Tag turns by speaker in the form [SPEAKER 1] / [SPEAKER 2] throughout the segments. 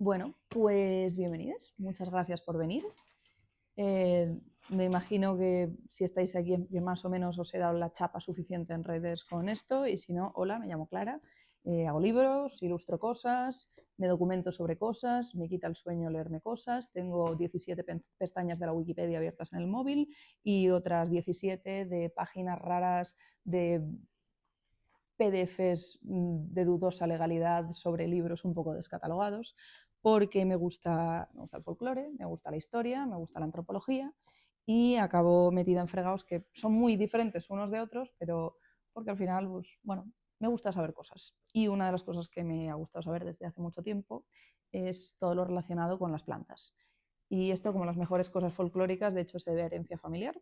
[SPEAKER 1] Bueno, pues bienvenidos, muchas gracias por venir. Me imagino que si estáis aquí, que más o menos os he dado la chapa suficiente en redes con esto, y si no, hola, me llamo Clara, hago libros, ilustro cosas, me documento sobre cosas, me quita el sueño leerme cosas, tengo 17 pestañas de la Wikipedia abiertas en el móvil y otras 17 de páginas raras de PDFs de dudosa legalidad sobre libros un poco descatalogados, porque me gusta el folclore, me gusta la historia, me gusta la antropología y acabo metida en fregados que son muy diferentes unos de otros, pero porque al final, pues, bueno, me gusta saber cosas. Y una de las cosas que me ha gustado saber desde hace mucho tiempo es todo lo relacionado con las plantas. Y esto, como las mejores cosas folclóricas, de hecho, se debe a herencia familiar,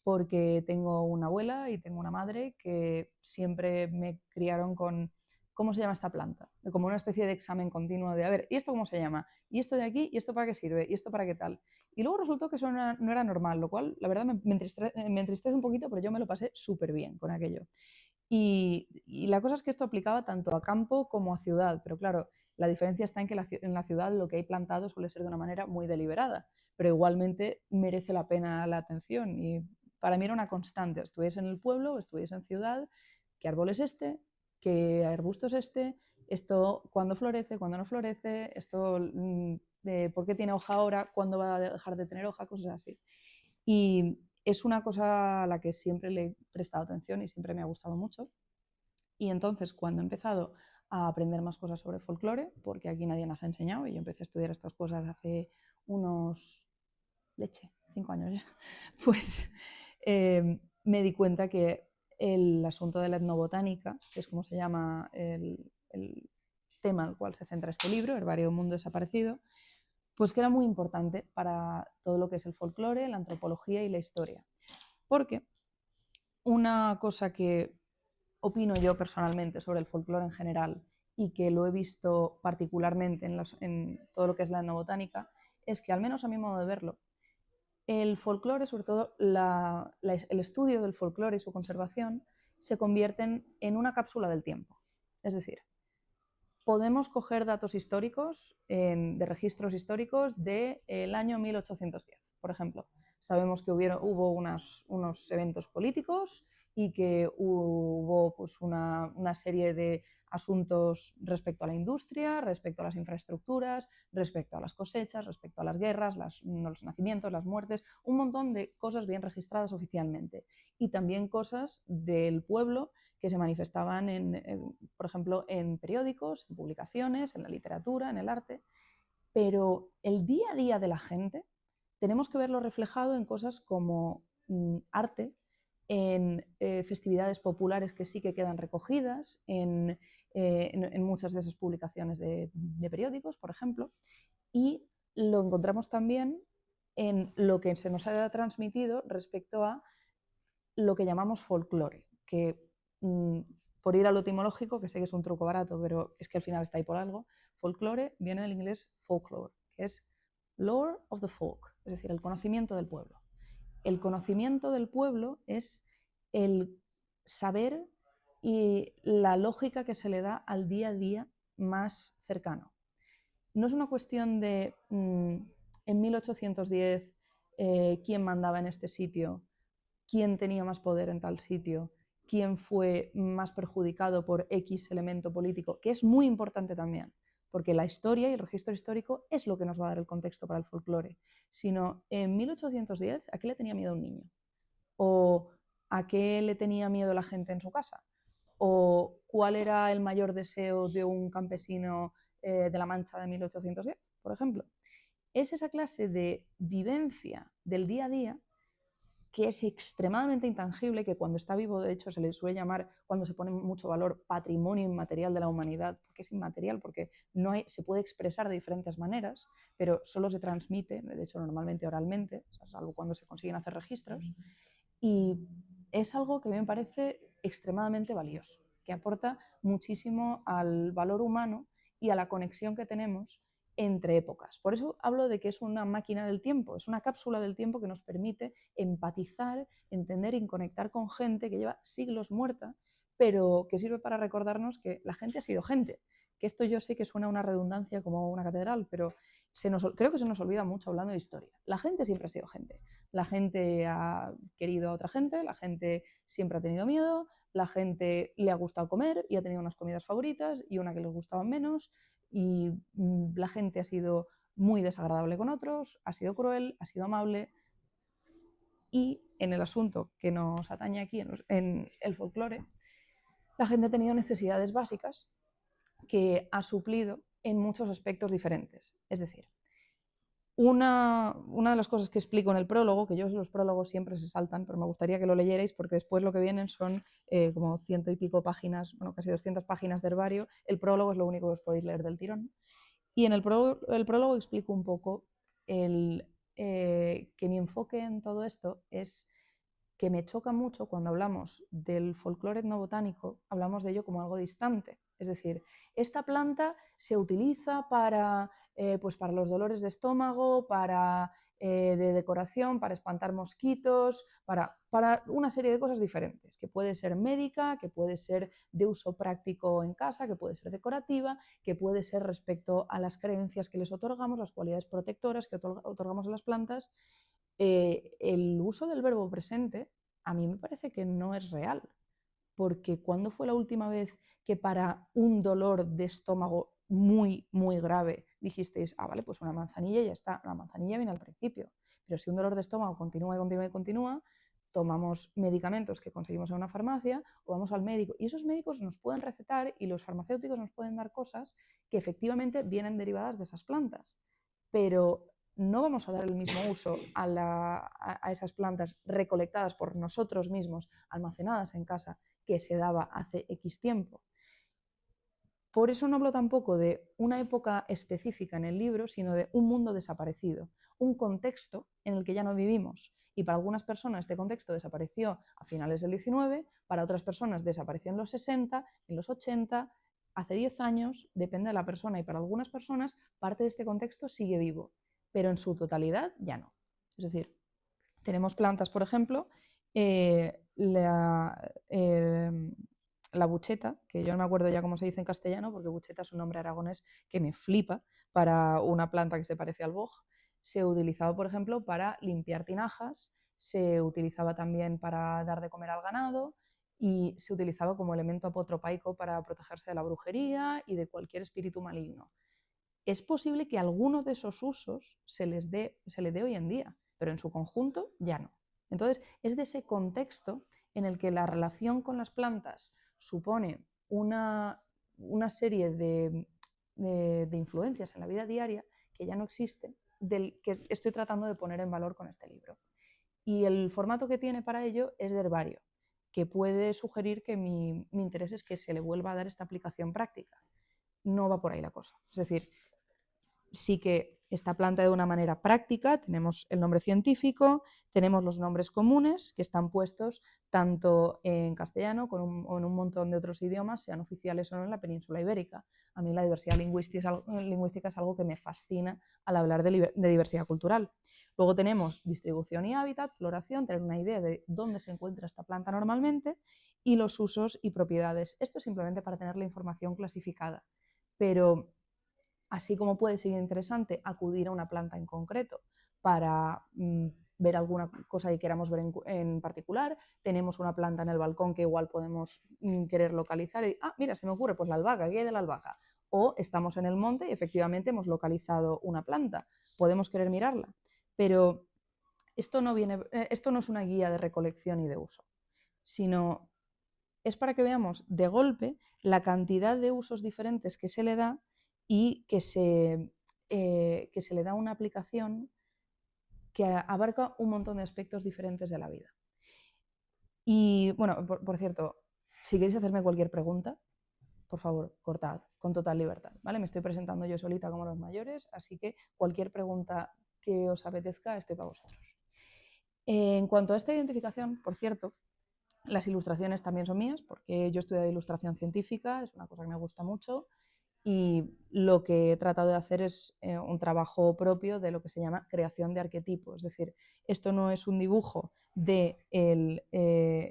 [SPEAKER 1] porque tengo una abuela y tengo una madre que siempre me criaron con cómo se llama esta planta, como una especie de examen continuo de, a ver, ¿y esto cómo se llama? ¿Y esto de aquí? ¿Y esto para qué sirve? ¿Y esto para qué tal? Y luego resultó que eso no era normal, lo cual, la verdad, me entristece un poquito, pero yo me lo pasé súper bien con aquello. Y la cosa es que esto aplicaba tanto a campo como a ciudad, pero claro, la diferencia está en que en la ciudad lo que hay plantado suele ser de una manera muy deliberada, pero igualmente merece la pena la atención. Y para mí era una constante, estuviese en el pueblo o estuviese en ciudad, qué árbol es este, qué arbusto es este, esto cuándo florece, cuándo no florece, esto por qué tiene hoja ahora, cuándo va a dejar de tener hoja, cosas así. Y es una cosa a la que siempre le he prestado atención y siempre me ha gustado mucho. Y entonces, cuando he empezado a aprender más cosas sobre folclore, porque aquí nadie nos ha enseñado, y yo empecé a estudiar estas cosas hace unos, 5 años ya, pues me di cuenta que el asunto de la etnobotánica, que es como se llama el tema al cual se centra este libro, Herbario de un mundo desaparecido, pues que era muy importante para todo lo que es el folclore, la antropología y la historia. Porque una cosa que opino yo personalmente sobre el folclore en general y que lo he visto particularmente en todo lo que es la etnobotánica, es que, al menos a mi modo de verlo, el folclore, sobre todo el estudio del folclore y su conservación, se convierten en una cápsula del tiempo. Es decir, podemos coger datos históricos de registros históricos del año 1810, por ejemplo. Sabemos que hubo unos eventos políticos y que hubo pues, una serie de asuntos respecto a la industria, respecto a las infraestructuras, respecto a las cosechas, respecto a las guerras, los nacimientos, las muertes, un montón de cosas bien registradas oficialmente. Y también cosas del pueblo que se manifestaban, por ejemplo, en periódicos, en publicaciones, en la literatura, en el arte. Pero el día a día de la gente tenemos que verlo reflejado en cosas como arte, en festividades populares que sí que quedan recogidas, en muchas de esas publicaciones de periódicos, por ejemplo, y lo encontramos también en lo que se nos ha transmitido respecto a lo que llamamos folclore, que por ir a lo etimológico, que sé que es un truco barato, pero es que al final está ahí por algo, folclore viene del inglés folklore, que es lore of the folk, es decir, el conocimiento del pueblo. El conocimiento del pueblo es el saber y la lógica que se le da al día a día más cercano. No es una cuestión de en 1810 quién mandaba en este sitio, quién tenía más poder en tal sitio, quién fue más perjudicado por X elemento político, que es muy importante también, porque la historia y el registro histórico es lo que nos va a dar el contexto para el folclore, sino en 1810, ¿a qué le tenía miedo un niño? ¿O a qué le tenía miedo la gente en su casa? ¿O cuál era el mayor deseo de un campesino de la Mancha de 1810, por ejemplo? Es esa clase de vivencia del día a día que es extremadamente intangible, que cuando está vivo, de hecho, se le suele llamar, cuando se pone mucho valor, patrimonio inmaterial de la humanidad, porque es inmaterial, porque se puede expresar de diferentes maneras, pero solo se transmite, de hecho, normalmente oralmente, salvo cuando se consiguen hacer registros, y es algo que a mí me parece extremadamente valioso, que aporta muchísimo al valor humano y a la conexión que tenemos entre épocas. Por eso hablo de que es una máquina del tiempo, es una cápsula del tiempo que nos permite empatizar, entender y conectar con gente que lleva siglos muerta, pero que sirve para recordarnos que la gente ha sido gente, que esto yo sé que suena a una redundancia como una catedral, pero creo que se nos olvida mucho hablando de historia. La gente siempre ha sido gente. La gente ha querido a otra gente, la gente siempre ha tenido miedo, la gente le ha gustado comer y ha tenido unas comidas favoritas y una que les gustaban menos, y la gente ha sido muy desagradable con otros, ha sido cruel, ha sido amable. Y en el asunto que nos atañe aquí, en el folclore, la gente ha tenido necesidades básicas que ha suplido en muchos aspectos diferentes. Es decir, una de las cosas que explico en el prólogo, que yo los prólogos siempre se saltan, pero me gustaría que lo leyerais porque después lo que vienen son como 100 y pico páginas, bueno, casi 200 páginas de herbario. El prólogo es lo único que os podéis leer del tirón. Y en el prólogo explico un poco que mi enfoque en todo esto es que me choca mucho cuando hablamos del folclore etnobotánico, hablamos de ello como algo distante. Es decir, esta planta se utiliza pues para los dolores de estómago, de decoración, para espantar mosquitos, para una serie de cosas diferentes, que puede ser médica, que puede ser de uso práctico en casa, que puede ser decorativa, que puede ser respecto a las creencias que les otorgamos, las cualidades protectoras que otorgamos a las plantas. El uso del verbo presente a mí me parece que no es real, porque ¿cuándo fue la última vez que para un dolor de estómago muy, muy grave dijisteis, vale, pues una manzanilla y ya está? La manzanilla viene al principio, pero si un dolor de estómago continúa y continúa y continúa, tomamos medicamentos que conseguimos en una farmacia o vamos al médico, y esos médicos nos pueden recetar y los farmacéuticos nos pueden dar cosas que efectivamente vienen derivadas de esas plantas, pero no vamos a dar el mismo uso a esas plantas recolectadas por nosotros mismos, almacenadas en casa, que se daba hace X tiempo. Por eso no hablo tampoco de una época específica en el libro, sino de un mundo desaparecido, un contexto en el que ya no vivimos. Y para algunas personas este contexto desapareció a finales del 19, para otras personas desapareció en los 60, en los 80, hace 10 años, depende de la persona, y para algunas personas parte de este contexto sigue vivo, pero en su totalidad ya no. Es decir, tenemos plantas, por ejemplo, la bucheta, que yo no me acuerdo ya cómo se dice en castellano, porque bucheta es un nombre aragonés que me flipa para una planta que se parece al boj. Se utilizaba, por ejemplo, para limpiar tinajas, se utilizaba también para dar de comer al ganado y se utilizaba como elemento apotropaico para protegerse de la brujería y de cualquier espíritu maligno. Es posible que alguno de esos usos se le dé hoy en día, pero en su conjunto ya no. Entonces, es de ese contexto en el que la relación con las plantas supone una serie de influencias en la vida diaria que ya no existe, del que estoy tratando de poner en valor con este libro. Y el formato que tiene para ello es de herbario, que puede sugerir que mi interés es que se le vuelva a dar esta aplicación práctica. No va por ahí la cosa. Es decir, sí que está planteada de una manera práctica, tenemos el nombre científico, tenemos los nombres comunes que están puestos tanto en castellano o en un montón de otros idiomas, sean oficiales o no, en la península ibérica. A mí la diversidad lingüística es algo que me fascina al hablar de diversidad cultural. Luego tenemos distribución y hábitat, floración, tener una idea de dónde se encuentra esta planta normalmente, y los usos y propiedades. Esto es simplemente para tener la información clasificada, pero así como puede ser interesante acudir a una planta en concreto para ver alguna cosa que queramos ver en particular, tenemos una planta en el balcón que igual podemos querer localizar y, mira, se me ocurre, pues la albahaca, ¿qué hay de la albahaca? O estamos en el monte y efectivamente hemos localizado una planta, podemos querer mirarla, pero esto no es una guía de recolección y de uso, sino es para que veamos de golpe la cantidad de usos diferentes que se le da y que se le da una aplicación que abarca un montón de aspectos diferentes de la vida. Y bueno, por cierto, si queréis hacerme cualquier pregunta, por favor, cortad con total libertad, ¿vale? Me estoy presentando yo solita como los mayores, así que cualquier pregunta que os apetezca, estoy para vosotros. En cuanto a esta identificación, por cierto, las ilustraciones también son mías, porque yo he estudiado ilustración científica, es una cosa que me gusta mucho, y lo que he tratado de hacer es un trabajo propio de lo que se llama creación de arquetipos. Es decir, esto no es un dibujo de el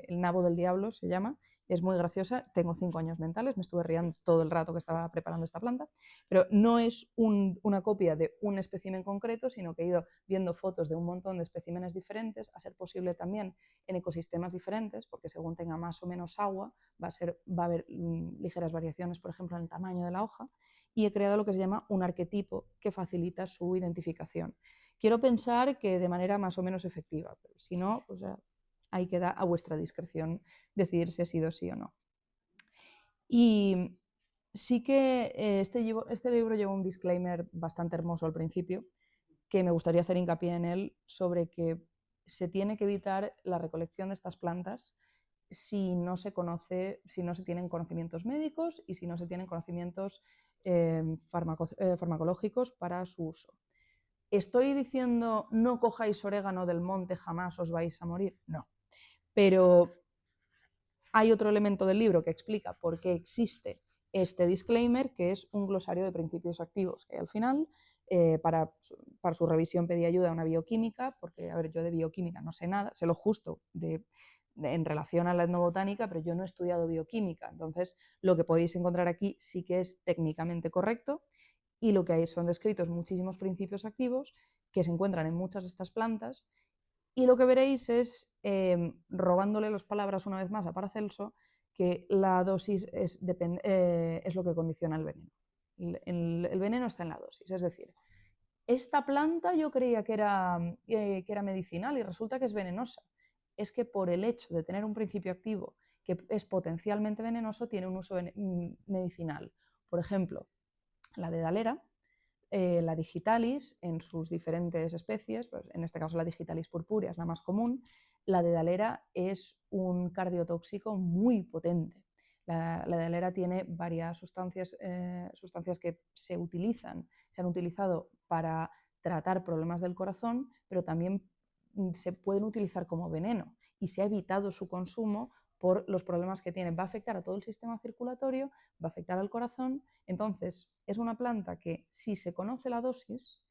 [SPEAKER 1] nabo del diablo, se llama, es muy graciosa, tengo 5 años mentales, me estuve riendo todo el rato que estaba preparando esta planta, pero no es una copia de un espécimen concreto, sino que he ido viendo fotos de un montón de especímenes diferentes, a ser posible también en ecosistemas diferentes, porque según tenga más o menos agua, va a haber ligeras variaciones, por ejemplo, en el tamaño de la hoja, y he creado lo que se llama un arquetipo que facilita su identificación. Quiero pensar que de manera más o menos efectiva, pero si no, pues ahí queda a vuestra discreción decidir si ha sido sí o no. Y sí que este libro lleva un disclaimer bastante hermoso al principio, que me gustaría hacer hincapié en él, sobre que se tiene que evitar la recolección de estas plantas si no se tienen conocimientos médicos y si no se tienen conocimientos farmacológicos para su uso. ¿Estoy diciendo no cojáis orégano del monte, jamás os vais a morir? No. Pero hay otro elemento del libro que explica por qué existe este disclaimer, que es un glosario de principios activos, que al final, para su revisión pedí ayuda a una bioquímica, porque, a ver, yo de bioquímica no sé nada, sé lo justo en relación a la etnobotánica, pero yo no he estudiado bioquímica, entonces lo que podéis encontrar aquí sí que es técnicamente correcto, y lo que hay son descritos muchísimos principios activos que se encuentran en muchas de estas plantas, y lo que veréis es, robándole las palabras una vez más a Paracelso, que la dosis es lo que condiciona el veneno. El veneno está en la dosis, es decir, esta planta yo creía que era medicinal y resulta que es venenosa. Es que por el hecho de tener un principio activo que es potencialmente venenoso, tiene un uso medicinal. Por ejemplo, la dedalera, la digitalis en sus diferentes especies, pues en este caso la digitalis purpúrea es la más común. La dedalera es un cardiotóxico muy potente. La dedalera tiene varias sustancias que se han utilizado para tratar problemas del corazón, pero también se pueden utilizar como veneno, y se ha evitado su consumo por los problemas que tiene. Va a afectar a todo el sistema circulatorio, va a afectar al corazón. Entonces, es una planta que, si se conoce la dosis,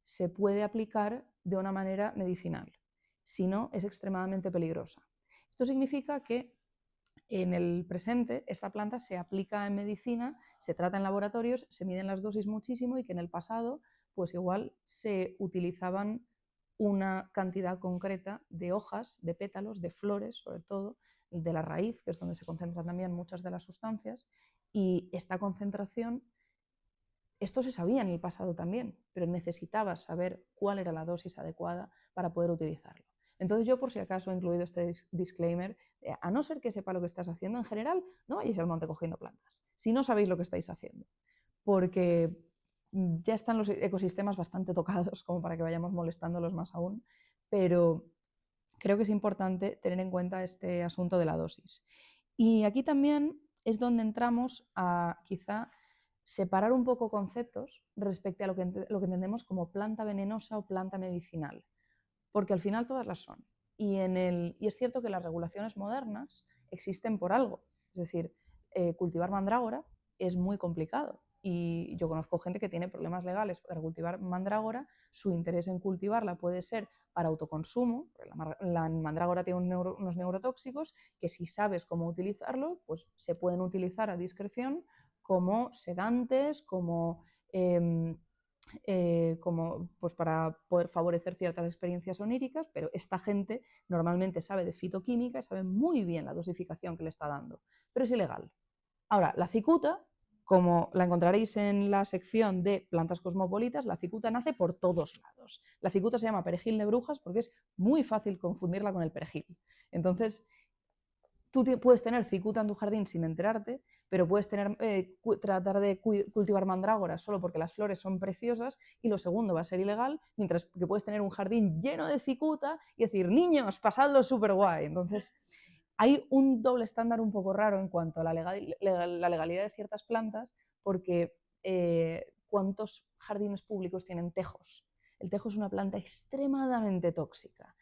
[SPEAKER 1] se puede aplicar de una manera medicinal. Si no, es extremadamente peligrosa. Esto significa que en el presente esta planta se aplica en medicina, se trata en laboratorios, se miden las dosis muchísimo, y que en el pasado pues igual se utilizaban una cantidad concreta de hojas, de pétalos, de flores, sobre todo de la raíz, que es donde se concentran también muchas de las sustancias, y esta concentración, esto se sabía en el pasado también, pero necesitabas saber cuál era la dosis adecuada para poder utilizarlo. Entonces yo, por si acaso, he incluido este disclaimer, a no ser que sepa lo que estás haciendo en general, no vayáis al monte cogiendo plantas, si no sabéis lo que estáis haciendo, porque ya están los ecosistemas bastante tocados como para que vayamos molestándolos más aún, pero creo que es importante tener en cuenta este asunto de la dosis. Y aquí también es donde entramos a quizá separar un poco conceptos respecto a lo que entendemos como planta venenosa o planta medicinal, porque al final todas las son. Y es cierto que las regulaciones modernas existen por algo, es decir, cultivar mandrágora es muy complicado, y yo conozco gente que tiene problemas legales para cultivar mandrágora. Su interés en cultivarla puede ser para autoconsumo, la mandrágora tiene unos neurotóxicos que, si sabes cómo utilizarlo, pues se pueden utilizar a discreción como sedantes, como pues para poder favorecer ciertas experiencias oníricas, pero esta gente normalmente sabe de fitoquímica y sabe muy bien la dosificación que le está dando, pero es ilegal. Ahora, la cicuta, como la encontraréis en la sección de plantas cosmopolitas, la cicuta nace por todos lados. La cicuta se llama perejil de brujas porque es muy fácil confundirla con el perejil. Entonces, tú puedes tener cicuta en tu jardín sin enterarte, pero puedes tratar de cultivar mandrágoras solo porque las flores son preciosas, y lo segundo va a ser ilegal, mientras que puedes tener un jardín lleno de cicuta y decir, niños, pasadlo súper guay. Entonces, hay un doble estándar un poco raro en cuanto a la legalidad de ciertas plantas, porque ¿cuántos jardines públicos tienen tejos? El tejo es una planta extremadamente tóxica,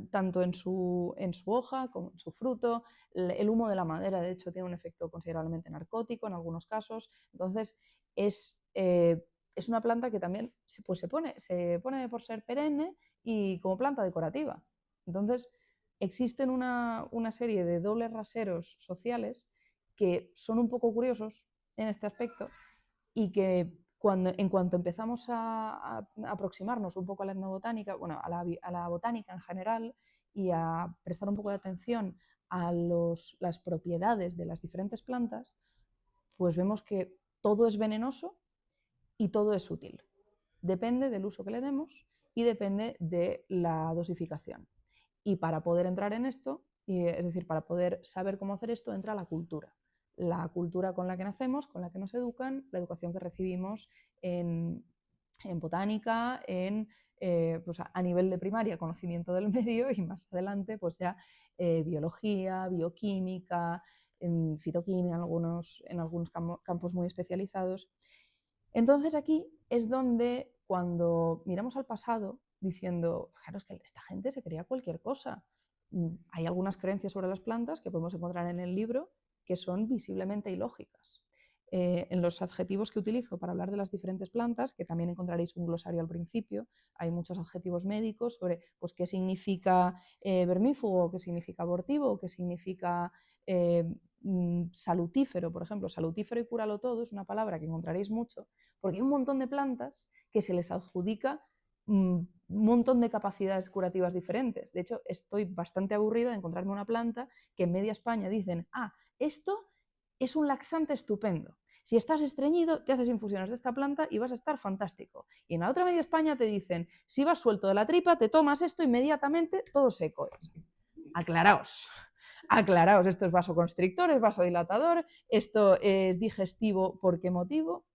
[SPEAKER 1] tanto en su hoja como en su fruto. El humo de la madera, de hecho, tiene un efecto considerablemente narcótico en algunos casos. Entonces, es una planta que también se pone por ser perenne y como planta decorativa. Entonces, existen una serie de dobles raseros sociales que son un poco curiosos en este aspecto y que en cuanto empezamos a aproximarnos un poco a la etnobotánica, bueno, a la botánica en general y a prestar un poco de atención a las propiedades de las diferentes plantas, pues vemos que todo es venenoso y todo es útil. Depende del uso que le demos y depende de la dosificación. Y para poder entrar en esto, es decir, para poder saber cómo hacer esto, entra la cultura con la que nacemos, con la que nos educan, la educación que recibimos en botánica, pues a nivel de primaria, conocimiento del medio, y más adelante pues ya biología, bioquímica, en fitoquímica, en algunos campos muy especializados. Entonces aquí es donde cuando miramos al pasado diciendo, claro, es que esta gente se creía cualquier cosa. Hay algunas creencias sobre las plantas que podemos encontrar en el libro que son visiblemente ilógicas. En los adjetivos que utilizo para hablar de las diferentes plantas, que también encontraréis un glosario al principio, hay muchos adjetivos médicos sobre pues, qué significa vermífugo, qué significa abortivo, qué significa salutífero, por ejemplo. Salutífero y cúralo todo es una palabra que encontraréis mucho, porque hay un montón de plantas que se les adjudica un montón de capacidades curativas diferentes. De hecho, estoy bastante aburrida de encontrarme una planta que en media España dicen, esto es un laxante estupendo. Si estás estreñido, te haces infusiones de esta planta y vas a estar fantástico. Y en la otra media España te dicen, si vas suelto de la tripa, te tomas esto inmediatamente, todo seco es. Aclaraos. Aclaraos, esto es vasoconstrictor, es vasodilatador, esto es digestivo, ¿por qué motivo?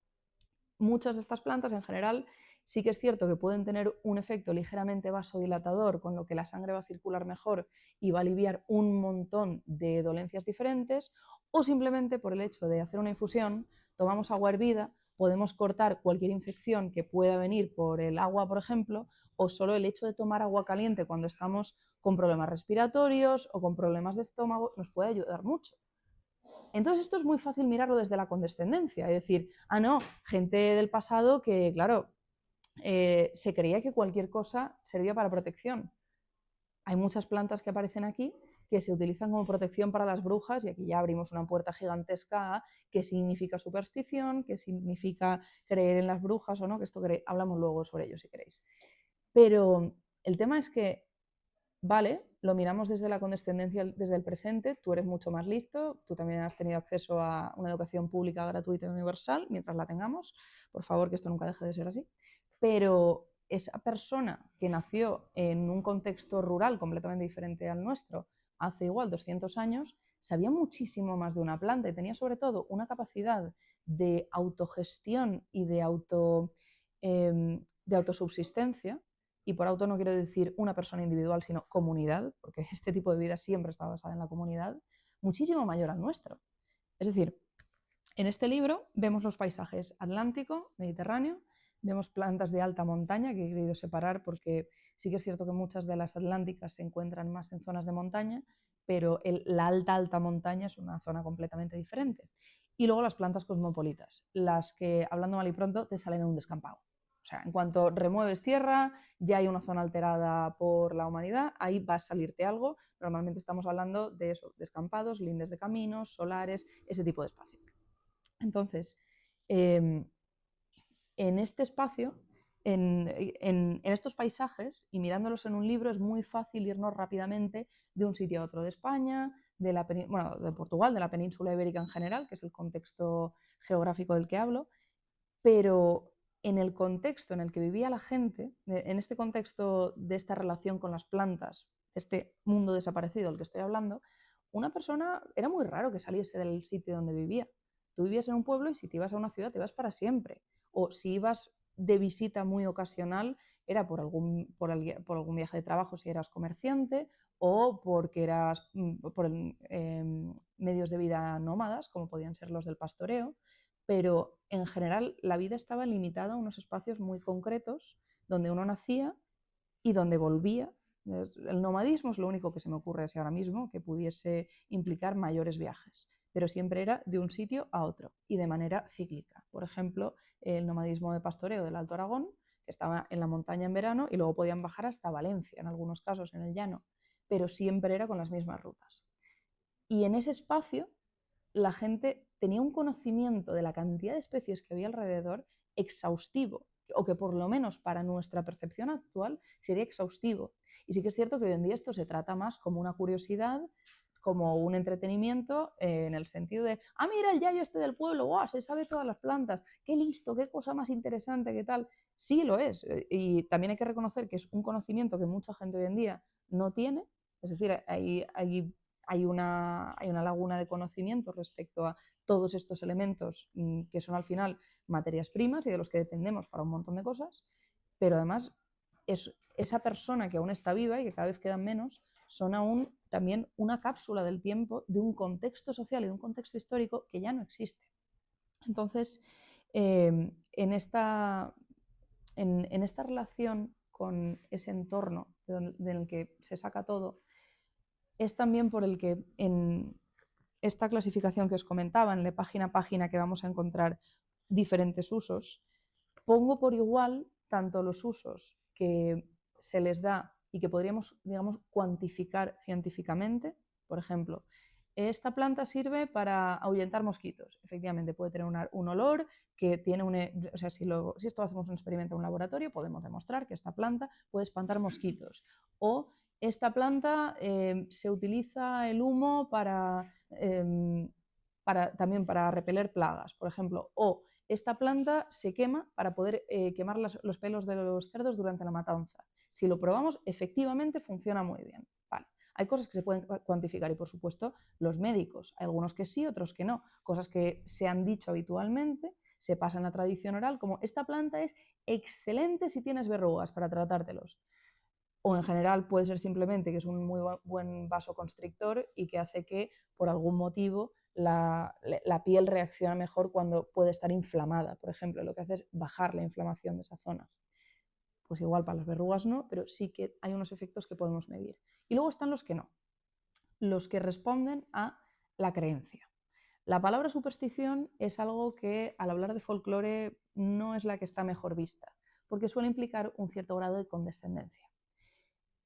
[SPEAKER 1] Muchas de estas plantas en general sí que es cierto que pueden tener un efecto ligeramente vasodilatador, con lo que la sangre va a circular mejor y va a aliviar un montón de dolencias diferentes, o simplemente por el hecho de hacer una infusión, tomamos agua hervida, podemos cortar cualquier infección que pueda venir por el agua, por ejemplo, o solo el hecho de tomar agua caliente cuando estamos con problemas respiratorios o con problemas de estómago nos puede ayudar mucho. Entonces esto es muy fácil mirarlo desde la condescendencia, es decir, no, gente del pasado que, claro, se creía que cualquier cosa servía para protección. Hay muchas plantas que aparecen aquí que se utilizan como protección para las brujas, y aquí ya abrimos una puerta gigantesca a qué significa superstición, qué significa creer en las brujas o no, que esto hablamos luego sobre ello si queréis. Pero el tema es que vale, lo miramos desde la condescendencia, desde el presente, tú eres mucho más listo, tú también has tenido acceso a una educación pública gratuita y universal, mientras la tengamos, por favor, que esto nunca deje de ser así, pero esa persona que nació en un contexto rural completamente diferente al nuestro, hace igual 200 años, sabía muchísimo más de una planta y tenía sobre todo una capacidad de autogestión y de autosubsistencia. Y por auto no quiero decir una persona individual, sino comunidad, porque este tipo de vida siempre está basada en la comunidad, muchísimo mayor al nuestro. Es decir, en este libro vemos los paisajes atlántico, mediterráneo, vemos plantas de alta montaña, que he querido separar porque sí que es cierto que muchas de las atlánticas se encuentran más en zonas de montaña, pero la alta montaña es una zona completamente diferente. Y luego las plantas cosmopolitas, las que, hablando mal y pronto, te salen en un descampado. O sea, en cuanto remueves tierra, ya hay una zona alterada por la humanidad, ahí va a salirte algo. Normalmente estamos hablando de eso, descampados, lindes de caminos, solares, ese tipo de espacio. Entonces, en este espacio, en estos paisajes, y mirándolos en un libro, es muy fácil irnos rápidamente de un sitio a otro de España, de Portugal, de la península ibérica en general, que es el contexto geográfico del que hablo, pero en el contexto en el que vivía la gente, en este contexto de esta relación con las plantas, de este mundo desaparecido del que estoy hablando, una persona era muy raro que saliese del sitio donde vivía. Tú vivías en un pueblo y si te ibas a una ciudad te ibas para siempre. O si ibas de visita muy ocasional era por algún viaje de trabajo si eras comerciante o porque eras por medios de vida nómadas, como podían ser los del pastoreo, pero en general la vida estaba limitada a unos espacios muy concretos donde uno nacía y donde volvía. El nomadismo es lo único que se me ocurre así ahora mismo que pudiese implicar mayores viajes, pero siempre era de un sitio a otro y de manera cíclica. Por ejemplo, el nomadismo de pastoreo del Alto Aragón, que estaba en la montaña en verano y luego podían bajar hasta Valencia, en algunos casos en el llano. pero siempre era con las mismas rutas. Y en ese espacio la gente tenía un conocimiento de la cantidad de especies que había alrededor exhaustivo, o que por lo menos para nuestra percepción actual sería exhaustivo. Y sí que es cierto que hoy en día esto se trata más como una curiosidad, como un entretenimiento, en el sentido de, mira el yayo este del pueblo, ¡guau! Se sabe todas las plantas, qué listo, qué cosa más interesante, qué tal. Sí lo es, y también hay que reconocer que es un conocimiento que mucha gente hoy en día no tiene, es decir, hay una laguna de conocimiento respecto a todos estos elementos que son al final materias primas y de los que dependemos para un montón de cosas, pero además esa persona que aún está viva y que cada vez quedan menos, son aún también una cápsula del tiempo de un contexto social y de un contexto histórico que ya no existe. Entonces, en esta relación con ese entorno del que se saca todo, es también por el que en esta clasificación que os comentaba, en la página a página, que vamos a encontrar diferentes usos, pongo por igual tanto los usos que se les da y que podríamos, digamos, cuantificar científicamente. Por ejemplo, esta planta sirve para ahuyentar mosquitos. Efectivamente, puede tener un olor que tiene o sea, si esto hacemos un experimento en un laboratorio, podemos demostrar que esta planta puede espantar mosquitos. O esta planta se utiliza el humo también para repeler plagas, por ejemplo. O esta planta se quema para poder quemar los pelos de los cerdos durante la matanza. Si lo probamos, efectivamente funciona muy bien. Vale. Hay cosas que se pueden cuantificar y, por supuesto, los médicos. Hay algunos que sí, otros que no. Cosas que se han dicho habitualmente, se pasa en la tradición oral, como esta planta es excelente si tienes verrugas para tratártelos. O en general puede ser simplemente que es un muy buen vasoconstrictor y que hace que, por algún motivo, la piel reacciona mejor cuando puede estar inflamada, por ejemplo. Lo que hace es bajar la inflamación de esa zona. Pues igual para las verrugas no, pero sí que hay unos efectos que podemos medir. Y luego están los que no, los que responden a la creencia. La palabra superstición es algo que, al hablar de folclore, no es la que está mejor vista, porque suele implicar un cierto grado de condescendencia.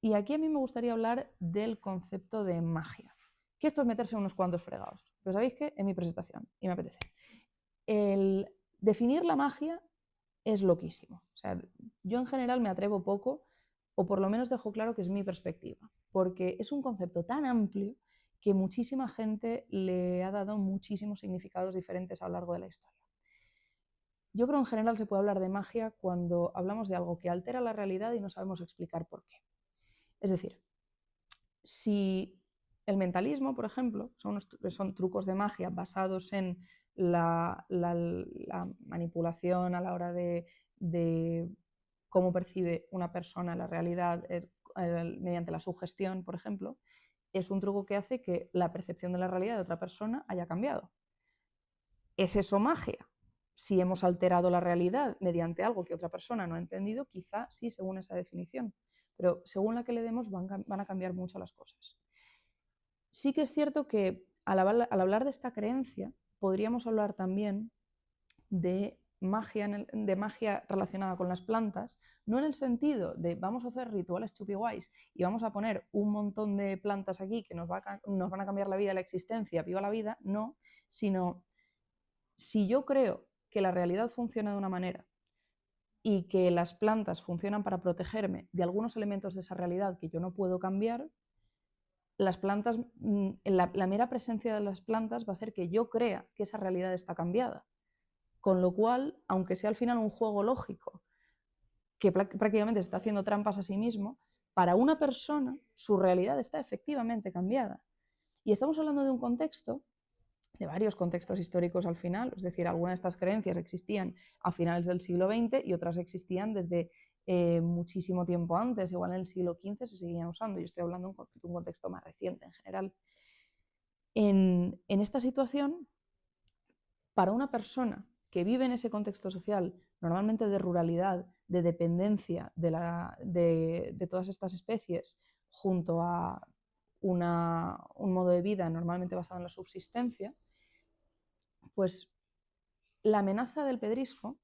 [SPEAKER 1] Y aquí a mí me gustaría hablar del concepto de magia, que esto es meterse unos cuantos fregados. Pero ¿sabéis qué? En mi presentación, y me apetece. El definir la magia es loquísimo. O sea, yo en general me atrevo poco, o por lo menos dejo claro que es mi perspectiva, porque es un concepto tan amplio que muchísima gente le ha dado muchísimos significados diferentes a lo largo de la historia. Yo creo que en general se puede hablar de magia cuando hablamos de algo que altera la realidad y no sabemos explicar por qué. Es decir, si el mentalismo, por ejemplo, son trucos de magia basados en la manipulación a la hora de cómo percibe una persona la realidad mediante la sugestión, por ejemplo, es un truco que hace que la percepción de la realidad de otra persona haya cambiado. ¿Es eso magia? Si hemos alterado la realidad mediante algo que otra persona no ha entendido, quizá sí, según esa definición. Pero según la que le demos van a cambiar mucho las cosas. Sí que es cierto que al hablar de esta creencia podríamos hablar también de magia relacionada con las plantas, no en el sentido de vamos a hacer rituales chupiguays y vamos a poner un montón de plantas aquí que nos van a cambiar la vida, la existencia, viva la vida, no, sino si yo creo que la realidad funciona de una manera y que las plantas funcionan para protegerme de algunos elementos de esa realidad que yo no puedo cambiar, las plantas, la mera presencia de las plantas va a hacer que yo crea que esa realidad está cambiada. Con lo cual, aunque sea al final un juego lógico, que prácticamente se está haciendo trampas a sí mismo, para una persona su realidad está efectivamente cambiada. Y estamos hablando de un contexto, de varios contextos históricos al final, es decir, algunas de estas creencias existían a finales del siglo XX y otras existían desde muchísimo tiempo antes, igual en el siglo XV se seguían usando. Yo estoy hablando de un contexto más reciente en general. En esta situación, para una persona que vive en ese contexto social, normalmente de ruralidad, de dependencia de todas estas especies, junto a un modo de vida normalmente basado en la subsistencia, pues la amenaza del pedrisco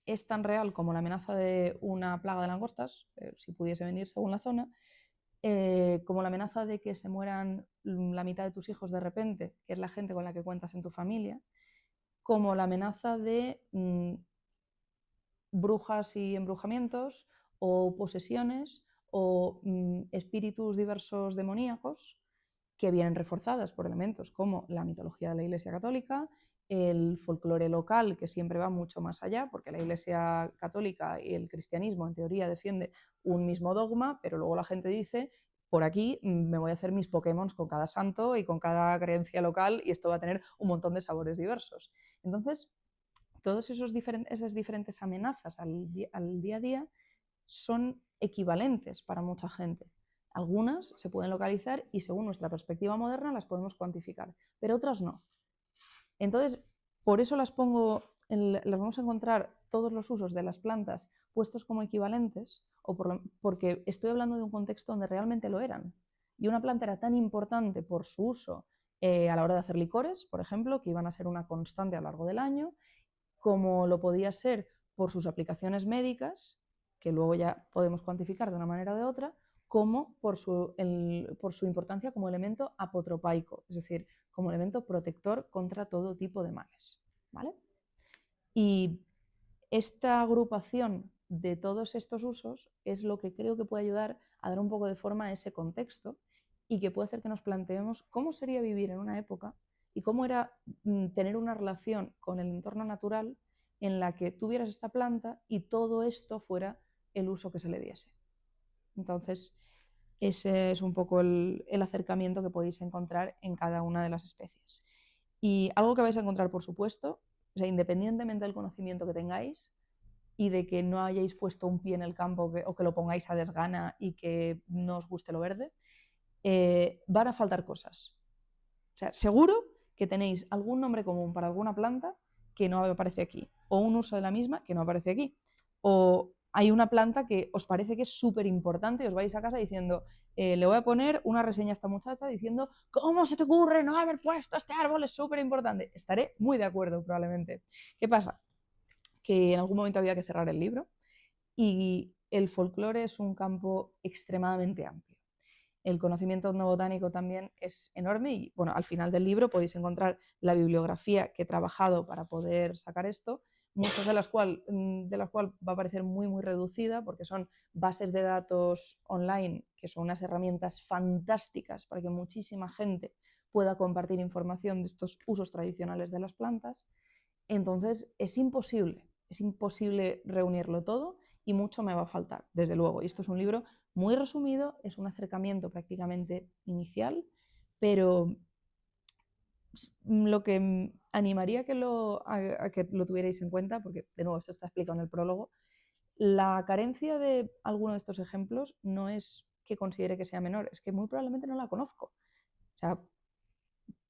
[SPEAKER 1] es tan real como la amenaza de una plaga de langostas, si pudiese venir según la zona, como la amenaza de que se mueran la mitad de tus hijos de repente, que es la gente con la que cuentas en tu familia, como la amenaza de brujas y embrujamientos o posesiones o espíritus diversos demoníacos que vienen reforzadas por elementos como la mitología de la Iglesia Católica, el folclore local, que siempre va mucho más allá, porque la Iglesia Católica y el cristianismo en teoría defiende un mismo dogma, pero luego la gente dice, por aquí me voy a hacer mis Pokémon con cada santo y con cada creencia local y esto va a tener un montón de sabores diversos. Entonces, todas esas diferentes amenazas al día a día son equivalentes para mucha gente. Algunas se pueden localizar y según nuestra perspectiva moderna las podemos cuantificar, pero otras no. Entonces, por eso las vamos a encontrar todos los usos de las plantas puestos como equivalentes, porque estoy hablando de un contexto donde realmente lo eran. Y una planta era tan importante por su uso a la hora de hacer licores, por ejemplo, que iban a ser una constante a lo largo del año, como lo podía ser por sus aplicaciones médicas, que luego ya podemos cuantificar de una manera o de otra, como por su importancia como elemento apotropaico, es decir, como elemento protector contra todo tipo de males. ¿Vale? Y esta agrupación de todos estos usos es lo que creo que puede ayudar a dar un poco de forma a ese contexto y que puede hacer que nos planteemos cómo sería vivir en una época y cómo era tener una relación con el entorno natural en la que tuvieras esta planta y todo esto fuera el uso que se le diese. Entonces, ese es un poco el acercamiento que podéis encontrar en cada una de las especies. Y algo que vais a encontrar, por supuesto, o sea, independientemente del conocimiento que tengáis y de que no hayáis puesto un pie en el campo o que lo pongáis a desgana y que no os guste lo verde, van a faltar cosas. O sea, seguro que tenéis algún nombre común para alguna planta que no aparece aquí, o un uso de la misma que no aparece aquí, o hay una planta que os parece que es súper importante y os vais a casa diciendo, le voy a poner una reseña a esta muchacha diciendo, ¿cómo se te ocurre no haber puesto este árbol? Es súper importante. Estaré muy de acuerdo probablemente. ¿Qué pasa? Que en algún momento había que cerrar el libro y el folclore es un campo extremadamente amplio. El conocimiento etnobotánico también es enorme y bueno, al final del libro podéis encontrar la bibliografía que he trabajado para poder sacar esto, muchas de las cuales va a parecer muy reducida porque son bases de datos online que son unas herramientas fantásticas para que muchísima gente pueda compartir información de estos usos tradicionales de las plantas. Entonces es imposible reunirlo todo y mucho me va a faltar, desde luego. Y esto es un libro muy resumido, es un acercamiento prácticamente inicial, pero lo que animaría a que lo tuvierais en cuenta, porque de nuevo esto está explicado en el prólogo, la carencia de alguno de estos ejemplos no es que considere que sea menor, es que muy probablemente no la conozco. O sea,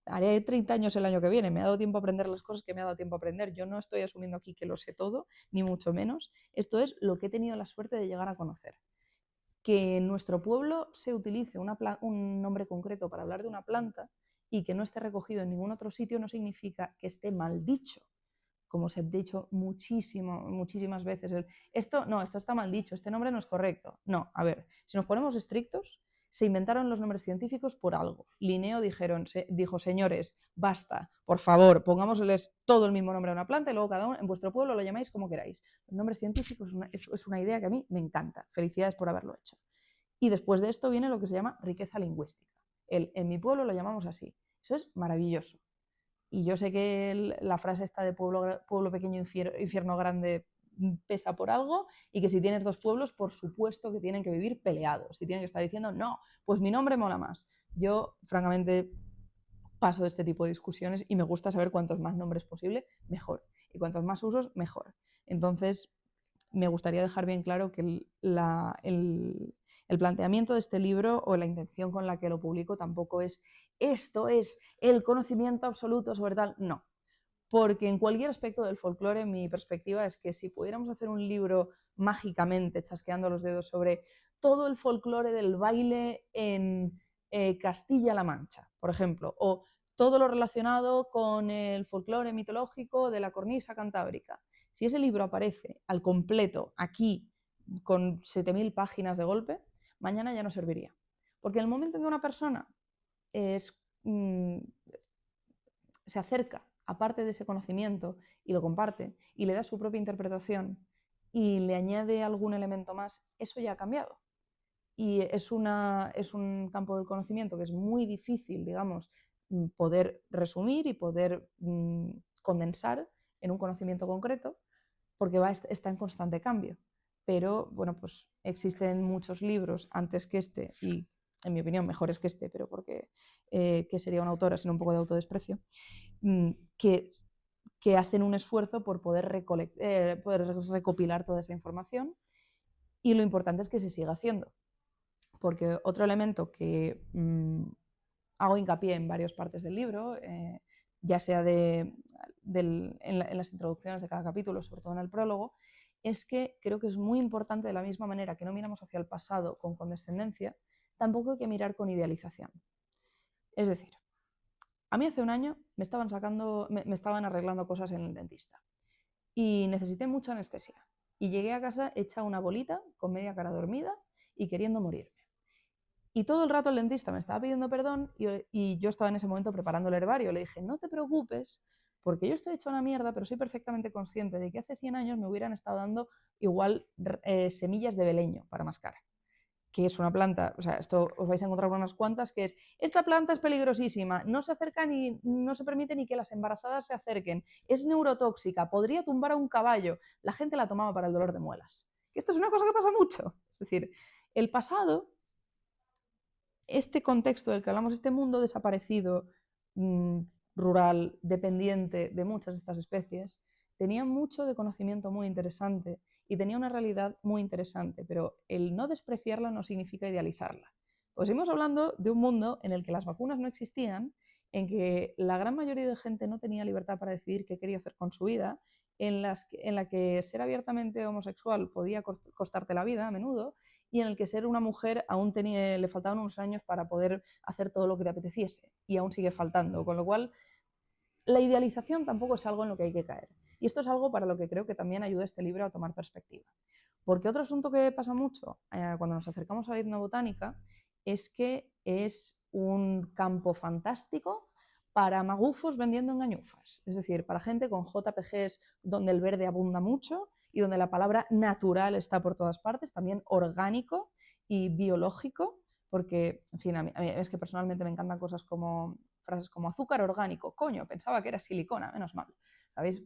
[SPEAKER 1] haré 30 años el año que viene, me ha dado tiempo a aprender las cosas que me ha dado tiempo a aprender. Yo no estoy asumiendo aquí que lo sé todo, ni mucho menos. Esto es lo que he tenido la suerte de llegar a conocer. Que en nuestro pueblo se utilice un nombre concreto para hablar de una planta y que no esté recogido en ningún otro sitio no significa que esté mal dicho. Como se ha dicho muchísimas veces, esto está mal dicho, este nombre no es correcto. No, a ver, si nos ponemos estrictos, se inventaron los nombres científicos por algo. Linneo dijo, señores, basta, por favor, pongámosles todo el mismo nombre a una planta y luego cada uno en vuestro pueblo lo llamáis como queráis. Los nombres científicos es una idea que a mí me encanta. Felicidades por haberlo hecho. Y después de esto viene lo que se llama riqueza lingüística. En mi pueblo lo llamamos así. Eso es maravilloso. Y yo sé que la frase esta de pueblo pequeño, infierno grande pesa por algo y que si tienes dos pueblos, por supuesto que tienen que vivir peleados y tienen que estar diciendo, no, pues mi nombre mola más. Yo, francamente, paso de este tipo de discusiones y me gusta saber cuantos más nombres posible, mejor. Y cuantos más usos, mejor. Entonces, me gustaría dejar bien claro que el planteamiento de este libro o la intención con la que lo publico tampoco es esto es el conocimiento absoluto sobre tal, no. Porque en cualquier aspecto del folclore mi perspectiva es que si pudiéramos hacer un libro mágicamente chasqueando los dedos sobre todo el folclore del baile en Castilla-La Mancha, por ejemplo, o todo lo relacionado con el folclore mitológico de la cornisa cantábrica, si ese libro aparece al completo aquí con 7.000 páginas de golpe, mañana ya no serviría. Porque en el momento en que una persona se acerca a parte de ese conocimiento y lo comparte y le da su propia interpretación y le añade algún elemento más, eso ya ha cambiado. Y es un campo del conocimiento que es muy difícil, digamos, poder resumir y poder condensar en un conocimiento concreto, porque está en constante cambio. Pero, bueno, pues existen muchos libros antes que este, y en mi opinión mejores que este, pero porque que sería una autora sin un poco de autodesprecio, que, que hacen un esfuerzo por poder recopilar toda esa información, y lo importante es que se siga haciendo. Porque otro elemento que hago hincapié en varias partes del libro, ya sea en las introducciones de cada capítulo, sobre todo en el prólogo, es que creo que es muy importante, de la misma manera que no miramos hacia el pasado con condescendencia, tampoco hay que mirar con idealización. Es decir, a mí hace un año me estaban arreglando cosas en el dentista y necesité mucha anestesia. Y llegué a casa hecha una bolita, con media cara dormida y queriendo morirme. Y todo el rato el dentista me estaba pidiendo perdón y yo estaba en ese momento preparando el herbario. Le dije, no te preocupes, porque yo estoy hecha una mierda, pero soy perfectamente consciente de que hace 100 años me hubieran estado dando igual semillas de beleño para mascar, que es una planta, o sea, esto os vais a encontrar unas cuantas, que es, esta planta es peligrosísima, no se acerca ni, no se permite ni que las embarazadas se acerquen, es neurotóxica, podría tumbar a un caballo. La gente la tomaba para el dolor de muelas. Y esto es una cosa que pasa mucho. Es decir, el pasado, este contexto del que hablamos, este mundo desaparecido, rural, dependiente de muchas de estas especies, tenía mucho de conocimiento muy interesante y tenía una realidad muy interesante, pero el no despreciarla no significa idealizarla. Pues seguimos hablando de un mundo en el que las vacunas no existían, en que la gran mayoría de gente no tenía libertad para decidir qué quería hacer con su vida, en la que ser abiertamente homosexual podía costarte la vida a menudo, y en el que ser una mujer aún le faltaban unos años para poder hacer todo lo que te apeteciese, y aún sigue faltando, con lo cual la idealización tampoco es algo en lo que hay que caer. Y esto es algo para lo que creo que también ayuda este libro a tomar perspectiva. Porque otro asunto que pasa mucho cuando nos acercamos a la etnobotánica es que es un campo fantástico para magufos vendiendo engañufas, es decir, para gente con JPGs donde el verde abunda mucho y donde la palabra natural está por todas partes, también orgánico y biológico, porque, en fin, a mí es que personalmente me encantan cosas como frases como azúcar orgánico, coño, pensaba que era silicona, menos mal, ¿sabéis?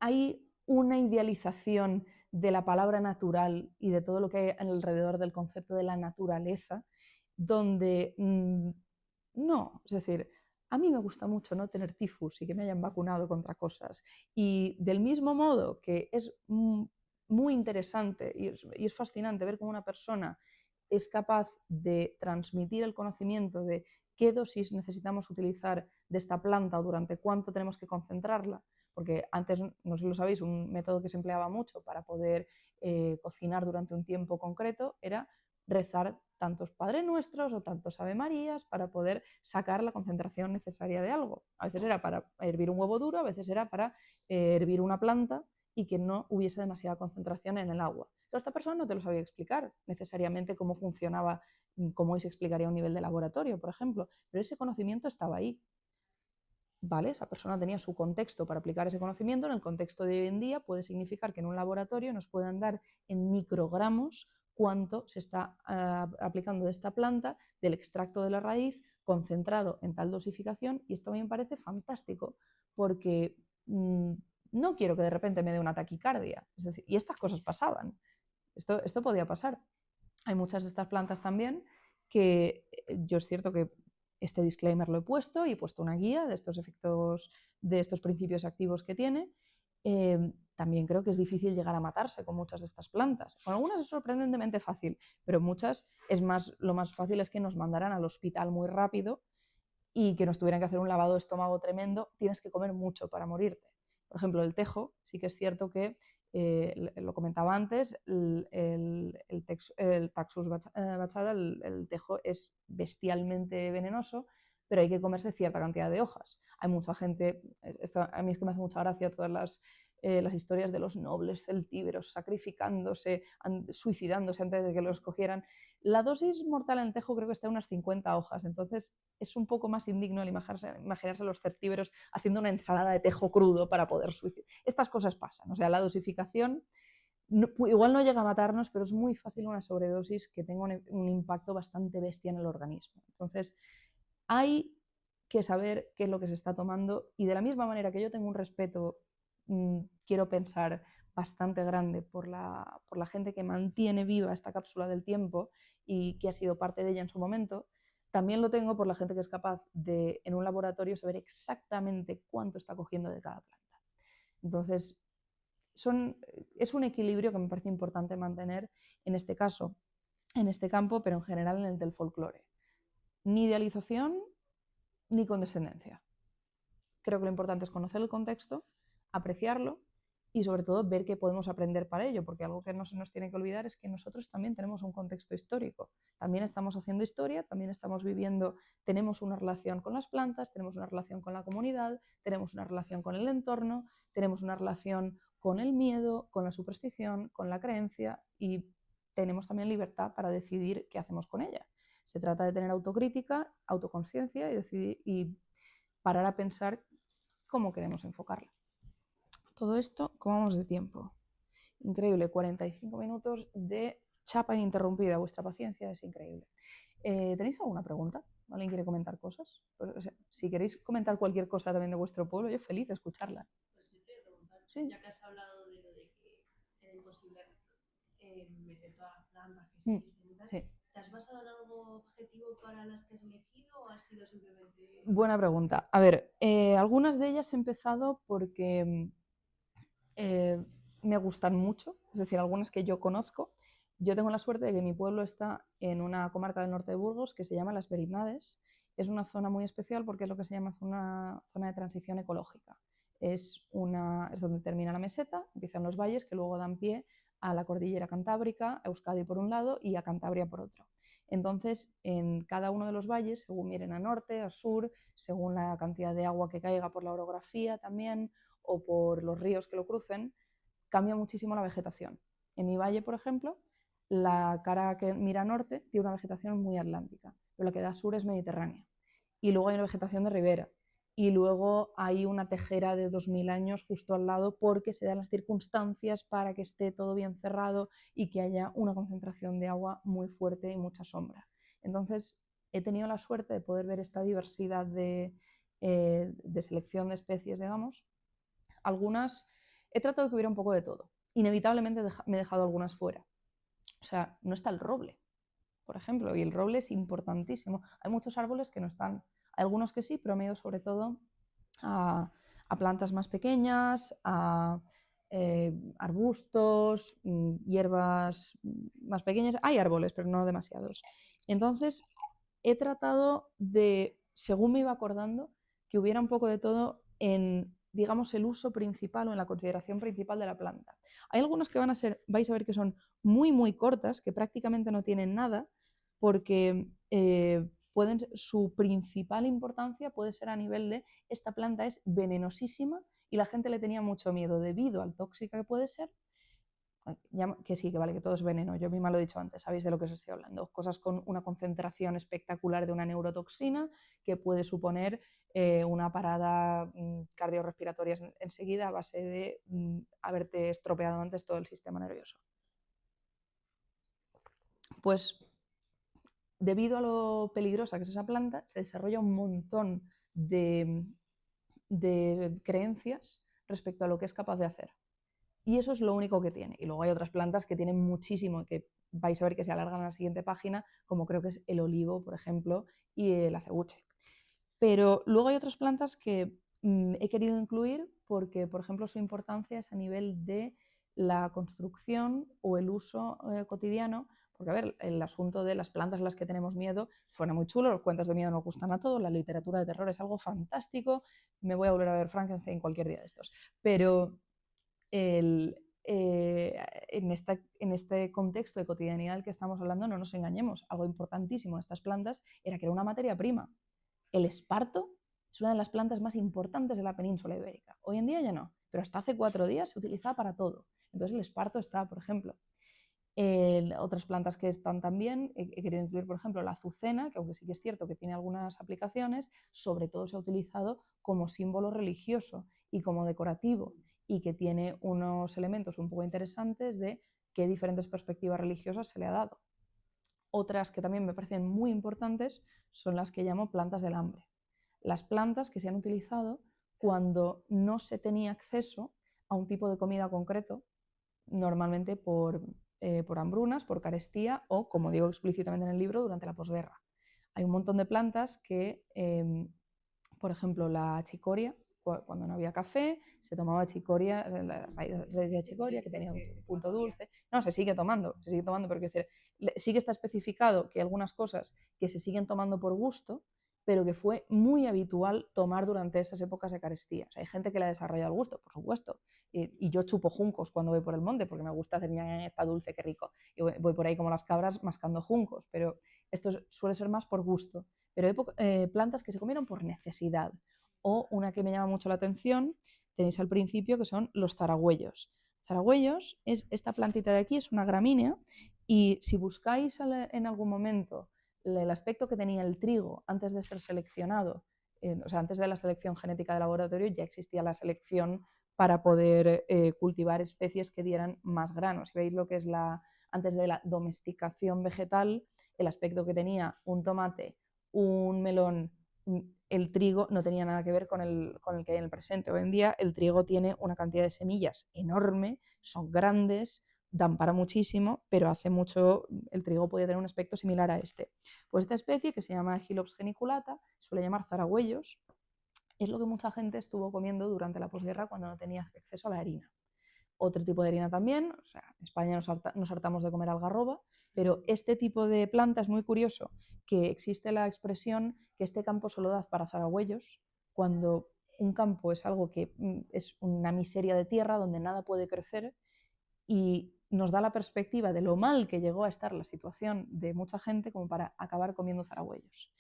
[SPEAKER 1] Hay una idealización de la palabra natural y de todo lo que hay alrededor del concepto de la naturaleza, donde no, es decir, a mí me gusta mucho no tener tifus y que me hayan vacunado contra cosas. Y del mismo modo que es muy interesante y es fascinante ver cómo una persona es capaz de transmitir el conocimiento de qué dosis necesitamos utilizar de esta planta o durante cuánto tenemos que concentrarla, porque antes, no sé si lo sabéis, un método que se empleaba mucho para poder cocinar durante un tiempo concreto era rezar tantos Padre Nuestros o tantos Ave Marías para poder sacar la concentración necesaria de algo. A veces era para hervir un huevo duro, a veces era para hervir una planta y que no hubiese demasiada concentración en el agua. Pero esta persona no te lo sabía explicar necesariamente cómo funcionaba, cómo hoy se explicaría a un nivel de laboratorio, por ejemplo, pero ese conocimiento estaba ahí. ¿Vale? Esa persona tenía su contexto para aplicar ese conocimiento. En el contexto de hoy en día puede significar que en un laboratorio nos puedan dar en microgramos cuánto se está aplicando de esta planta, del extracto de la raíz, concentrado en tal dosificación, y esto a mí me parece fantástico porque no quiero que de repente me dé una taquicardia. Es decir, y estas cosas pasaban. Esto podía pasar. Hay muchas de estas plantas también que yo es cierto que este disclaimer lo he puesto y he puesto una guía de estos efectos, de estos principios activos que tiene. También creo que es difícil llegar a matarse con muchas de estas plantas. Con algunas es sorprendentemente fácil, pero muchas lo más fácil es que nos mandaran al hospital muy rápido y que nos tuvieran que hacer un lavado de estómago tremendo. Tienes que comer mucho para morirte. Por ejemplo, el tejo, sí que es cierto que, lo comentaba antes, el Taxus bachata, el tejo es bestialmente venenoso, pero hay que comerse cierta cantidad de hojas. Hay mucha gente, esto a mí es que me hace mucha gracia todas las historias de los nobles celtíberos sacrificándose, suicidándose antes de que los cogieran. La dosis mortal en tejo creo que está en unas 50 hojas, entonces es un poco más indigno el imaginarse a los celtíberos haciendo una ensalada de tejo crudo para poder suicidar. Estas cosas pasan, o sea, la dosificación igual no llega a matarnos, pero es muy fácil una sobredosis que tenga un impacto bastante bestia en el organismo. Entonces, hay que saber qué es lo que se está tomando y de la misma manera que yo tengo un respeto, quiero pensar, bastante grande por la gente que mantiene viva esta cápsula del tiempo y que ha sido parte de ella en su momento, también lo tengo por la gente que es capaz de, en un laboratorio, saber exactamente cuánto está cogiendo de cada planta. Entonces, es un equilibrio que me parece importante mantener en este caso, en este campo, pero en general en el del folclore. Ni idealización ni condescendencia. Creo que lo importante es conocer el contexto, apreciarlo y sobre todo ver qué podemos aprender para ello, porque algo que no se nos tiene que olvidar es que nosotros también tenemos un contexto histórico, también estamos haciendo historia, también estamos viviendo, tenemos una relación con las plantas, tenemos una relación con la comunidad, tenemos una relación con el entorno, tenemos una relación con el miedo, con la superstición, con la creencia y tenemos también libertad para decidir qué hacemos con ella. Se trata de tener autocrítica, autoconciencia y decidir y parar a pensar cómo queremos enfocarla. Todo esto, ¿cómo vamos de tiempo? Increíble, 45 minutos de chapa ininterrumpida. Vuestra paciencia es increíble. ¿Tenéis alguna pregunta? ¿Alguien quiere comentar cosas? O sea, si queréis comentar cualquier cosa también de vuestro pueblo, yo feliz de escucharla.
[SPEAKER 2] Pues yo te voy a preguntar,
[SPEAKER 1] Sí.
[SPEAKER 2] ya que has hablado de lo de que era imposible meter todas las plantas que existen,
[SPEAKER 1] sí.
[SPEAKER 2] ¿te has basado en algo objetivo para las que has elegido o ha sido simplemente...?
[SPEAKER 1] Buena pregunta. A ver, algunas de ellas he empezado porque me gustan mucho, es decir, algunas que yo conozco. Yo tengo la suerte de que mi pueblo está en una comarca del norte de Burgos que se llama Las Berinades. Es una zona muy especial porque es lo que se llama una zona de transición ecológica. Es donde termina la meseta, empiezan los valles que luego dan pie a la cordillera cantábrica, a Euskadi por un lado y a Cantabria por otro. Entonces, en cada uno de los valles, según miren a norte, a sur, según la cantidad de agua que caiga por la orografía también, o por los ríos que lo crucen, cambia muchísimo la vegetación. En mi valle, por ejemplo, la cara que mira norte tiene una vegetación muy atlántica, pero la que da sur es mediterránea. Y luego hay una vegetación de ribera. Y luego hay una tejera de 2000 años justo al lado porque se dan las circunstancias para que esté todo bien cerrado y que haya una concentración de agua muy fuerte y mucha sombra. Entonces, he tenido la suerte de poder ver esta diversidad de selección de especies, digamos. Algunas he tratado de que hubiera un poco de todo. Inevitablemente me he dejado algunas fuera. O sea, no está el roble, por ejemplo, y el roble es importantísimo. Hay muchos árboles que no están, hay algunos que sí, pero me he ido sobre todo a plantas más pequeñas, a arbustos, hierbas más pequeñas. Hay árboles, pero no demasiados. Entonces, he tratado de, según me iba acordando, que hubiera un poco de todo en, digamos, el uso principal o en la consideración principal de la planta. Hay algunas que vais a ver que son muy, muy cortas, que prácticamente no tienen nada, porque su principal importancia puede ser a nivel de esta planta es venenosísima y la gente le tenía mucho miedo debido al tóxica que puede ser, que sí, que vale, que todo es veneno, yo misma lo he dicho antes, sabéis de lo que os estoy hablando, cosas con una concentración espectacular de una neurotoxina que puede suponer una parada cardiorrespiratoria enseguida a base de haberte estropeado antes todo el sistema nervioso. Pues debido a lo peligrosa que es esa planta, se desarrolla un montón de creencias respecto a lo que es capaz de hacer. Y eso es lo único que tiene. Y luego hay otras plantas que tienen muchísimo, que vais a ver que se alargan a la siguiente página, como creo que es el olivo, por ejemplo, y el acebuche. Pero luego hay otras plantas que he querido incluir porque, por ejemplo, su importancia es a nivel de la construcción o el uso cotidiano. Porque, a ver, el asunto de las plantas a las que tenemos miedo suena muy chulo, los cuentos de miedo nos gustan a todos, la literatura de terror es algo fantástico, me voy a volver a ver Frankenstein cualquier día de estos. Pero en este contexto de cotidianidad del que estamos hablando, no nos engañemos, algo importantísimo de estas plantas era que era una materia prima. El esparto es una de las plantas más importantes de la península ibérica. Hoy en día ya no, pero hasta hace 4 días se utilizaba para todo. Entonces el esparto está, por ejemplo. Otras plantas que están también, he querido incluir, por ejemplo, la azucena, que aunque sí que es cierto que tiene algunas aplicaciones, sobre todo se ha utilizado como símbolo religioso y como decorativo, y que tiene unos elementos un poco interesantes de qué diferentes perspectivas religiosas se le ha dado. Otras que también me parecen muy importantes son las que llamo plantas del hambre. Las plantas que se han utilizado cuando no se tenía acceso a un tipo de comida concreto, normalmente por hambrunas, por carestía o, como digo explícitamente en el libro, durante la posguerra. Hay un montón de plantas que, por ejemplo, la chicoria, cuando no había café, se tomaba chicoria, la raíz de chicoria, que tenía un punto dulce. No, se sigue tomando, pero quiero decir, sí que está especificado que hay algunas cosas que se siguen tomando por gusto, pero que fue muy habitual tomar durante esas épocas de carestía. O sea, hay gente que le ha desarrollado el gusto, por supuesto. Y yo chupo juncos cuando voy por el monte, porque me gusta hacer está dulce, qué rico. Y voy por ahí como las cabras mascando juncos, pero esto suele ser más por gusto. Pero hay plantas que se comieron por necesidad. O una que me llama mucho la atención, tenéis al principio, que son los zaragüellos. Zaragüellos es esta plantita de aquí, es una gramínea, y si buscáis en algún momento el aspecto que tenía el trigo antes de ser seleccionado, o sea, antes de la selección genética de laboratorio ya existía la selección para poder cultivar especies que dieran más granos. Si veis lo que es antes de la domesticación vegetal, el aspecto que tenía un tomate, un melón, el trigo no tenía nada que ver con el que hay en el presente. Hoy en día el trigo tiene una cantidad de semillas enorme, son grandes, dan para muchísimo, pero hace mucho el trigo podía tener un aspecto similar a este. Pues esta especie, que se llama Hylops geniculata, suele llamar zaragüellos, es lo que mucha gente estuvo comiendo durante la posguerra cuando no tenía acceso a la harina. Otro tipo de harina también, o sea, en España nos hartamos de comer algarroba, pero este tipo de planta es muy curioso, que existe la expresión que este campo solo da para zaragüellos, cuando un campo es algo que es una miseria de tierra donde nada puede crecer, y nos da la perspectiva de lo mal que llegó a estar la situación de mucha gente como para acabar comiendo zaragüellos.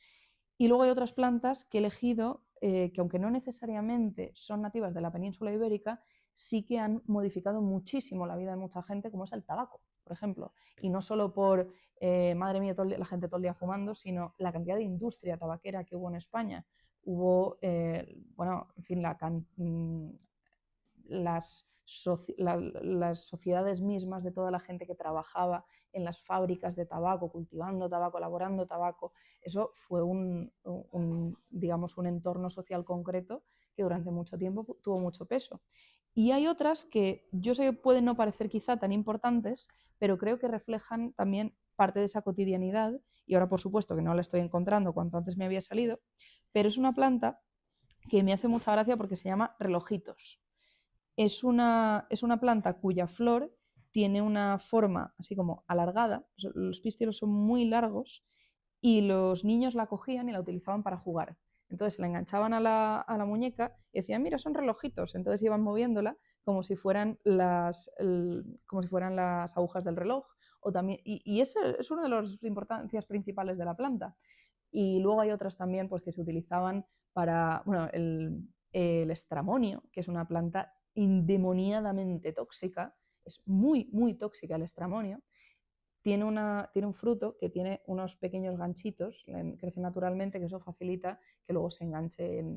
[SPEAKER 1] Y luego hay otras plantas que he elegido que, aunque no necesariamente son nativas de la península ibérica, sí que han modificado muchísimo la vida de mucha gente, como es el tabaco, por ejemplo. Y no solo por, madre mía, la gente todo el día fumando, sino la cantidad de industria tabaquera que hubo en España. Hubo, bueno, en fin, las sociedades mismas de toda la gente que trabajaba en las fábricas de tabaco, cultivando tabaco, elaborando tabaco. Eso fue digamos, un entorno social concreto que durante mucho tiempo tuvo mucho peso. Y hay otras que yo sé que pueden no parecer quizá tan importantes, pero creo que reflejan también parte de esa cotidianidad, y ahora por supuesto que no la estoy encontrando cuanto antes me había salido, pero es una planta que me hace mucha gracia porque se llama relojitos. Es una planta cuya flor tiene una forma así como alargada, los pístilos son muy largos, y los niños la cogían y la utilizaban para jugar. Entonces la enganchaban a la muñeca y decían, mira, son relojitos. Entonces iban moviéndola como si fueran las agujas del reloj. O también, y eso es una de las importancias principales de la planta. Y luego hay otras también pues, que se utilizaban para, bueno, el estramonio, que es una planta endemoniadamente tóxica, es muy, muy tóxica el estramonio. Tiene un fruto que tiene unos pequeños ganchitos, crece naturalmente, que eso facilita que luego se enganche